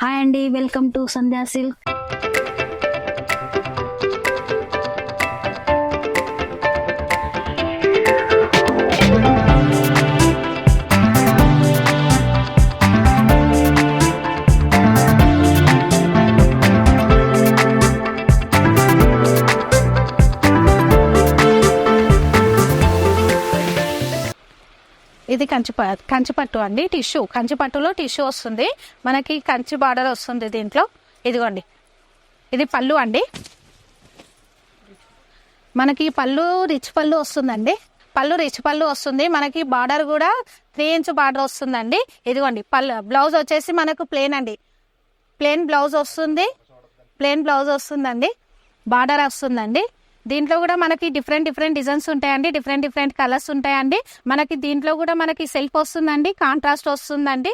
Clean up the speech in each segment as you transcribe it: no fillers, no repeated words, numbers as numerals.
Hi అండి, welcome to Sandhya silk. ఇది కంచిపట్టు అండి. టిష్యూ, కంచిపట్టులో టిష్యూ వస్తుంది మనకి. కంచి బార్డర్ వస్తుంది దీంట్లో. ఇదిగోండి, ఇది పళ్ళు అండి. మనకి పళ్ళు రిచ్ పళ్ళు వస్తుందండి. పళ్ళు రిచ్ పళ్ళు వస్తుంది మనకి. బార్డర్ కూడా 3 ఇంచ్ బార్డర్ వస్తుందండి. ఇదిగోండి పళ్ళు. బ్లౌజ్ వచ్చేసి మనకు ప్లేన్ అండి. ప్లేన్ బ్లౌజ్ వస్తుంది. ప్లేన్ బ్లౌజ్ వస్తుందండి. బార్డర్ వస్తుందండి. దీంట్లో కూడా మనకి డిఫరెంట్ డిజైన్స్ ఉంటాయండి. డిఫరెంట్ కలర్స్ ఉంటాయండి. మనకి దీంట్లో కూడా మనకి సెల్ఫ్ వస్తుందండి, కాంట్రాస్ట్ వస్తుందండి.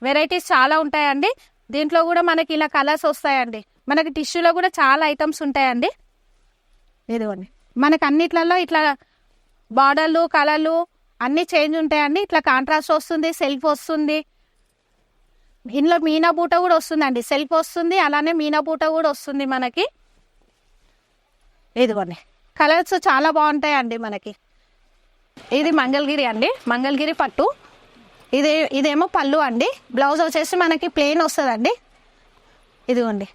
వెరైటీస్ చాలా ఉంటాయండి. దీంట్లో కూడా మనకి ఇలా కలర్స్ వస్తాయండి. మనకి టిష్యూలో కూడా చాలా ఐటమ్స్ ఉంటాయండి. ఇదిగోండి, మనకి అన్నిట్లలో ఇట్లా బార్డర్లు, కలర్లు అన్ని చేంజ్ ఉంటాయండి. ఇట్లా కాంట్రాస్ట్ వస్తుంది, సెల్ఫ్ వస్తుంది. ఇందులో మీనా బూట కూడా వస్తుందండి. సెల్ఫ్ వస్తుంది, అలానే మీనా బూట కూడా వస్తుంది మనకి. ఇదిగోండి, కలర్స్ చాలా బాగుంటాయండి మనకి. ఇది మంగళగిరి అండి, మంగళగిరి పట్టు. ఇదేమో పళ్ళు అండి. బ్లౌజ్ వచ్చేసి మనకి ప్లెయిన్ వస్తుందండి. ఇదిగోండి,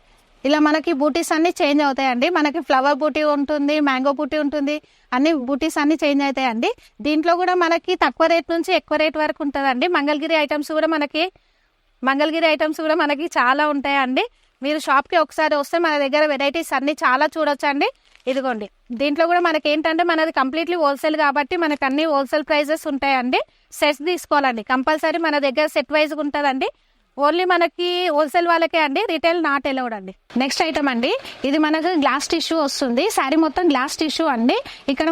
ఇలా మనకి బూటీస్ అన్ని చేంజ్ అవుతాయండి. మనకి ఫ్లవర్ బూటీ ఉంటుంది, మ్యాంగో బూటీ ఉంటుంది, అన్ని బూటీస్ అన్ని చేంజ్ అవుతాయండి. దీంట్లో కూడా మనకి తక్కువ రేట్ నుంచి ఎక్కువ రేట్ వరకు ఉంటుందండి. మంగళగిరి ఐటమ్స్ కూడా మనకి చాలా ఉంటాయండి. మీరు షాప్కి ఒకసారి వస్తే మన దగ్గర వెరైటీస్ అన్ని చాలా చూడొచ్చండి. ఇదిగోండి, దీంట్లో కూడా మనకి ఏంటంటే మనది కంప్లీట్లీ హోల్సేల్ కాబట్టి మనకు అన్ని హోల్సేల్ ప్రైజెస్ ఉంటాయండి. సెట్స్ తీసుకోవాలండి కంపల్సరీ. మన దగ్గర సెట్ వైజ్ ఉంటుందండి. ఓన్లీ మనకి హోల్సేల్ వాళ్ళకే అండి, రిటైల్ నాట్ అలౌడ్ అండి. నెక్స్ట్ ఐటమ్ అండి, ఇది మనకు గ్లాస్ టిష్యూ వస్తుంది. శారీ మొత్తం గ్లాస్ టిష్యూ అండి. ఇక్కడ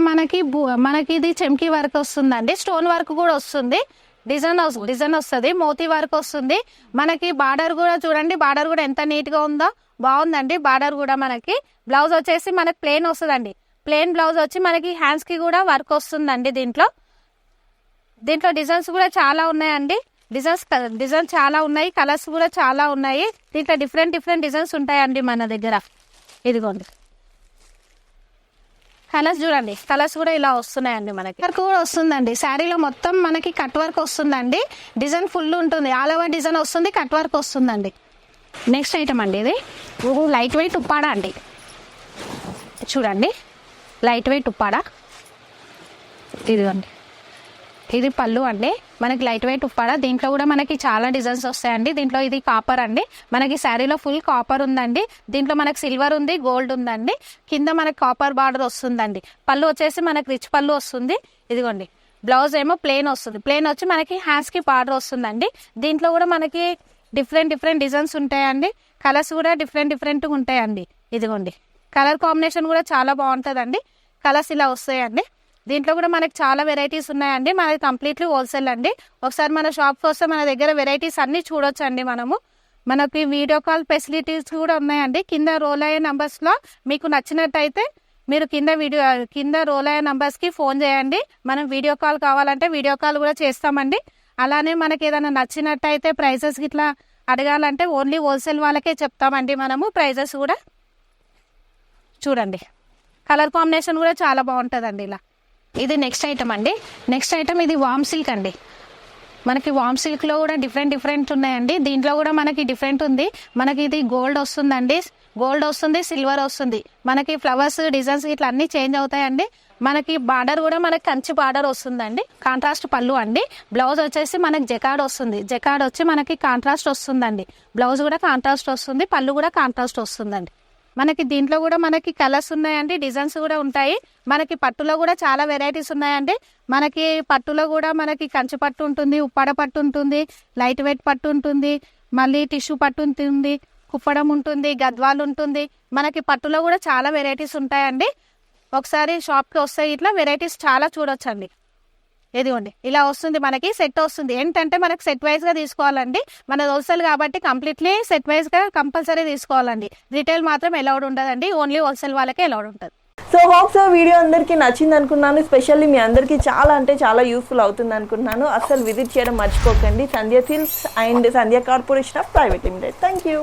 మనకి ఇది చెమ్కీ వర్క్ వస్తుందండి. స్టోన్ వర్క్ కూడా వస్తుంది. డిజైన్ వస్తుంది, మోతీ వర్క్ వస్తుంది. మనకి బార్డర్ కూడా చూడండి, బార్డర్ కూడా ఎంత నీట్ గా ఉందో, బాగుందండి బార్డర్ కూడా. మనకి బ్లౌజ్ వచ్చేసి మనకి ప్లెయిన్ వస్తుందండి. ప్లెయిన్ బ్లౌజ్ వచ్చి మనకి హ్యాండ్స్ కి కూడా వర్క్ వస్తుందండి. దీంట్లో డిజైన్స్ కూడా చాలా ఉన్నాయండి. డిజైన్స్ చాలా ఉన్నాయి, కలర్స్ కూడా చాలా ఉన్నాయి. దీంట్లో డిఫరెంట్ డిజైన్స్ ఉంటాయండి మన దగ్గర. ఇదిగోండి, కలర్స్ చూడండి, కలర్స్ కూడా ఇలా వస్తున్నాయండి. మనకి వర్క్ కూడా వస్తుందండి. శారీలో మొత్తం మనకి కట్ వర్క్ వస్తుందండి. డిజైన్ ఫుల్ ఉంటుంది, ఆల్ ఓవర్ డిజైన్ వస్తుంది, కట్ వర్క్ వస్తుందండి. నెక్స్ట్ ఐటమ్ అండి, ఇది లైట్ వెయిట్ ఉప్పాడ అండి. చూడండి, లైట్ వెయిట్ ఉప్పాడ. ఇదిగోండి, ఇది పళ్ళు అండి. మనకి లైట్ వెయిట్ ఉప్పాడ. దీంట్లో కూడా మనకి చాలా డిజైన్స్ వస్తాయండి. దీంట్లో ఇది కాపర్ అండి. మనకి శారీలో ఫుల్ కాపర్ ఉందండి. దీంట్లో మనకి సిల్వర్ ఉంది, గోల్డ్ ఉందండి. కింద మనకి కాపర్ బార్డర్ వస్తుందండి. పళ్ళు వచ్చేసి మనకి రిచ్ పళ్ళు వస్తుంది. ఇదిగోండి, బ్లౌజ్ ఏమో ప్లెయిన్ వస్తుంది. ప్లెయిన్ వచ్చి మనకి హ్యాండ్స్ కి బార్డర్ వస్తుందండి. దీంట్లో కూడా మనకి డిఫరెంట్ డిజైన్స్ ఉంటాయండి. కలర్స్ కూడా డిఫరెంట్ ఉంటాయండి. ఇదిగోండి, కలర్ కాంబినేషన్ కూడా చాలా బాగుంటుందండి. కలర్స్ ఇలా వస్తాయండి. దీంట్లో కూడా మనకి చాలా వెరైటీస్ ఉన్నాయండి. మనది కంప్లీట్లీ హోల్సేల్ అండి. ఒకసారి మన షాప్కి వస్తే మన దగ్గర వెరైటీస్ అన్ని చూడొచ్చు అండి. మనకి వీడియో కాల్ ఫెసిలిటీస్ కూడా ఉన్నాయండి. కింద రోల్ అయ్యే నంబర్స్లో మీకు నచ్చినట్టయితే మీరు కింద రోల్ అయ్యే నంబర్స్కి ఫోన్ చేయండి. మనం వీడియో కాల్ కావాలంటే వీడియో కాల్ కూడా చేస్తామండి. అలానే మనకి ఏదైనా నచ్చినట్టయితే ప్రైజెస్ ఇట్లా అడగాలంటే ఓన్లీ హోల్సేల్ వాళ్ళకే చెప్తామండి. ప్రైజెస్ కూడా చూడండి, కలర్ కాంబినేషన్ కూడా చాలా బాగుంటుందండి. ఇలా ఇది నెక్స్ట్ ఐటమ్ అండి. నెక్స్ట్ ఐటమ్ ఇది వామ్ సిల్క్ అండి. మనకి వామ్ సిల్క్లో కూడా డిఫరెంట్ ఉన్నాయండి. దీంట్లో కూడా మనకి డిఫరెంట్ ఉంది. మనకి ఇది గోల్డ్ వస్తుందండి, గోల్డ్ వస్తుంది, సిల్వర్ వస్తుంది. మనకి ఫ్లవర్స్ డిజైన్స్ ఇట్లా అన్ని చేంజ్ అవుతాయండి. మనకి బార్డర్ కూడా మనకి కంచి బార్డర్ వస్తుందండి. కాంట్రాస్ట్ పళ్ళు అండి. బ్లౌజ్ వచ్చేసి మనకి జకాడ్ వస్తుంది. జకాడ్ వచ్చి మనకి కాంట్రాస్ట్ వస్తుందండి. బ్లౌజ్ కూడా కాంట్రాస్ట్ వస్తుంది, పళ్ళు కూడా కాంట్రాస్ట్ వస్తుందండి. మనకి దీంట్లో కూడా మనకి కలర్స్ ఉన్నాయండి, డిజైన్స్ కూడా ఉంటాయి. మనకి పట్టులో కూడా చాలా వెరైటీస్ ఉన్నాయండి. మనకి పట్టులో కూడా మనకి కంచి పట్టు ఉంటుంది, ఉప్పాడ పట్టు ఉంటుంది, లైట్ వెయిట్ పట్టు ఉంటుంది, మళ్ళీ టిష్యూ పట్టు ఉంటుంది, కుప్పడం ఉంటుంది, గద్వాలు ఉంటుంది. మనకి పట్టులో కూడా చాలా వెరైటీస్ ఉంటాయండి. ఒకసారి షాప్కి వస్తే ఇట్లా వెరైటీస్ చాలా చూడొచ్చండి. ఇదిగోండి, ఇలా వస్తుంది మనకి. సెట్ వస్తుంది. ఏంటంటే మనకి సెట్ వైజ్ గా తీసుకోవాలండి. మన హోల్సేల్ కాబట్టి కంప్లీట్లీ సెట్ వైజ్ గా కంపల్సరీ తీసుకోవాలండి. రిటైల్ మాత్రం అలౌడ్ ఉండదండి. ఓన్లీ హోల్సేల్ వాళ్ళకే అలౌడ్ ఉంటుంది. సో హోప్ సో వీడియో అందరికీ నచ్చింది అనుకున్నాను. స్పెషల్లీ మీ అందరికీ చాలా అంటే చాలా యూస్ఫుల్ అవుతుంది అనుకుంటున్నాను. అసలు విజిట్ చేయడం మర్చిపోకండి Sandhya silks and Sandhya corporation of private limited. Thank you.